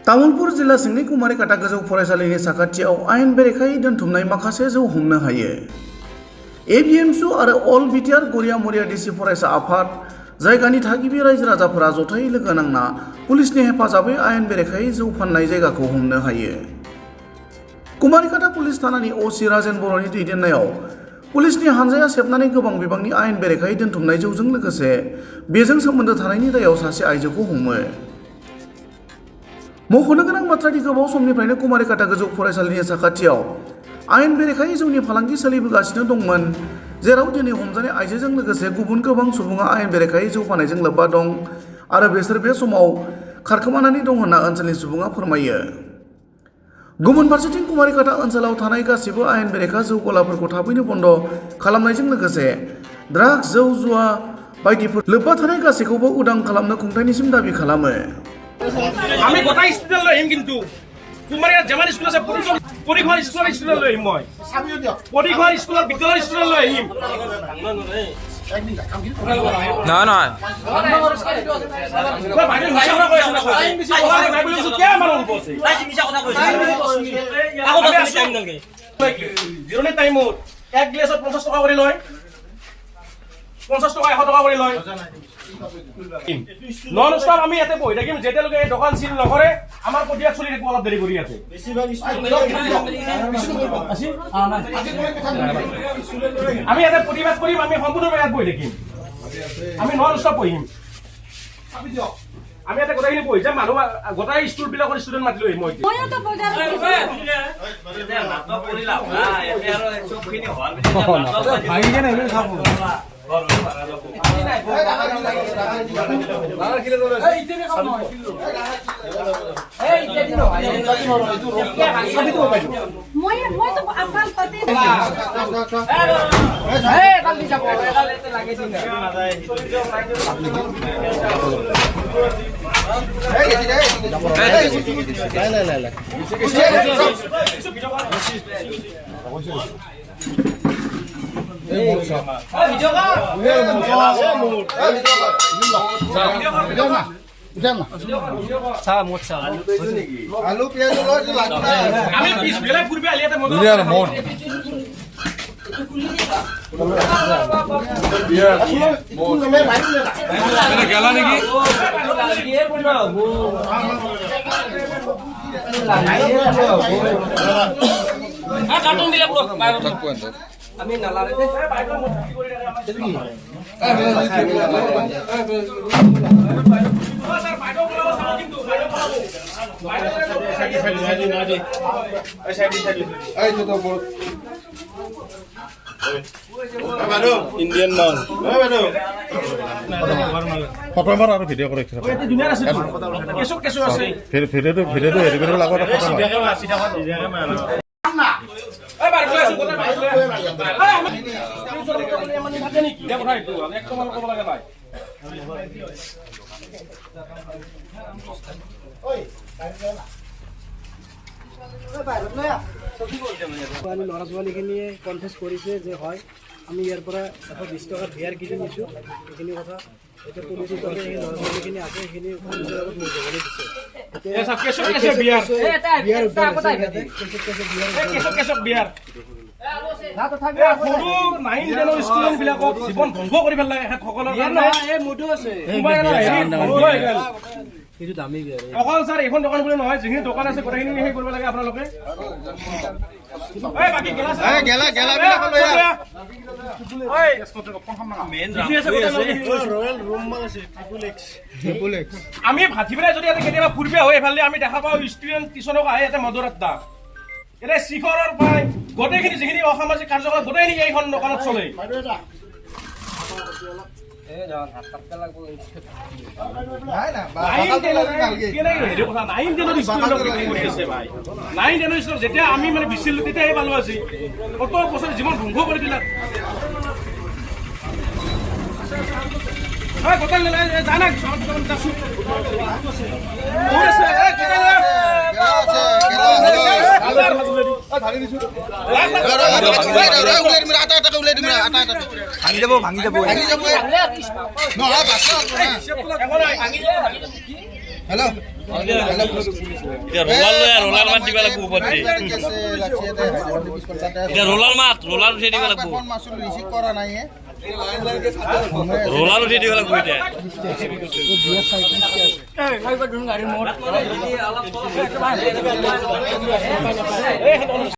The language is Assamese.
तामुलपुर जिल्ला सिंनि कुमारिकाटा गोजौ फरायसालिनि साखाथियाव आयेन बेरेखायै दोनथुमनाय माखासे जौ हमनो हायो। एबिएमसु आरो अल बिटिआर गरिया मरिया डिसि फरायसा आफाद जायगानि थागिबि रायजो राजाफोरा जथायै लोगो नांना पुलिसनि हेफाजाबै आयेन बेरेखायै जौ फाननाय जायगाखौ हमनो हायो। कुमारिकाटा पुलिस थानानि ओसि राजेन बर'नि दैदेननायाव पुलिसनि हानजाया सेबनानै गोबां बिबांनि आयेन बेरेखायै दोनथुमनाय जौजों लोगोसे बेजों सोमोन्दो थानायनि दायाव सासे आइजोखौ हमो। मख'नो गोनां बाथ्रादि गोबाव समनिफ्रायनो कुमारिकाटा गोजौ फरायसालिनि साखाथियाव आयेन बेरेखायै जौनि फालांगि सोलिबोगासिनो दंमोन, जेराव दिनै हमजानाय आइजोजों लोगोसे गुबुन गोबां सुबुङा आयेन बेरेखायै जौ फाननायजों लोब्बा दं आरो बिसोर बे समाव खारखोमानानै दं होनना ओनसोलनि सुबुङा फोरमायो। गुबुन फारसेथिं कुमारिकाटा ओनसोलाव थानाय गासिबो आयेन बेरेखा जौ गलाफोरखौ थाबैनो बन्द' खालामनायजों लोगोसे ड्राग्स, जौ जुवा बायदिफोर लोब्बा थानाय गासैखौबो उदां खालामनो खुंथायनिसिम दाबि खालामो। আমি গোটাই ষ্টুডেন্ট লৈ আহিম, কিন্তু তোমাৰ ইয়াত যিমান স্কুল আছে পৰীক্ষণ স্কুলৰ ষ্টুডেন্ট লৈ আহিম। মই পৰীক্ষণ স্কুলৰ বিদ্যালয়ৰ ষ্টুডেন্ট লৈ আহিম। জিৰণি টাইমত এক গ্লাছত 50 টকা কৰি লয়, 50 টকা 100 টকা কৰি লয়। নন স্টপ আমি ইয়াতে বহি থাকিম যেতিয়ালৈকে এই দোকান চিল নকৰে। আমাৰ প্ৰতিবাদ চলি থাকিব অলপ দেৰি কৰি ইয়াতে। আমি ইয়াতে প্ৰতিবাদ কৰিম, আমি সম্পূৰ্ণৰূপে ইয়াত বহি থাকিম, আমি নন স্টপ বহিম। আমি ইয়াতে গোটেইখিনি বহি যাম, মানুহ গোটেই স্কুল বিলাকৰ ষ্টুডেণ্ট মাতি লৈ আহিম। আমি নালাগে ইন্ডিয়ান মাল ফটো মাৰ আৰু ভিডিঅ' কৰি ভিডিঅ'টো হেৰি কৰিব লাগিব। ল'ৰা ছোৱালীখিনিয়ে কনফেছ কৰিছে যে হয় আমি ইয়াৰ পৰা 120 টকা বিয়াৰ কিনি নিছোঁ। এইখিনি কথা এতিয়া পুলিচৰ তাতে এই ল'ৰা ছোৱালীখিনি আছে, সেইখিনি পুলিচৰ আগত মোৰ যাবলৈ দিছে। জীৱন ধ্বংস কৰি পেলাই অকল ছাৰ এইখন দোকান বুলি নহয়, যিখিনি দোকান আছে গোটেইখিনি সেই কৰিব লাগে আপোনালোকে। আমি ভাতি পেলাই যদি কেতিয়াবা ফুৰিব হয় এইফালে আমি দেখা পাওঁ ষ্টুডেণ্ট টিউচনক আহে ইয়াতে মদৰ আড্ডা। এতিয়া শিখৰৰ পৰাই গোটেইখিনি যিখিনি অসামাজিক কাৰ্যকলাপ গোটেইখিনি এইখন দোকানত চলে। যেতিয়া আমি মানে বিচিলো তেতিয়াহে পালো আজি কত বছৰ জীৱন ধ্বংস কৰি দিলা। জানা ভাঙি যাব হেল্ল' रोलार मात दिबा लागबो उपरते এটা रोलार उठे दिबा लागबो মাসুল রিসিভ করা নাই रोलार उठे दिबा लागबो এটা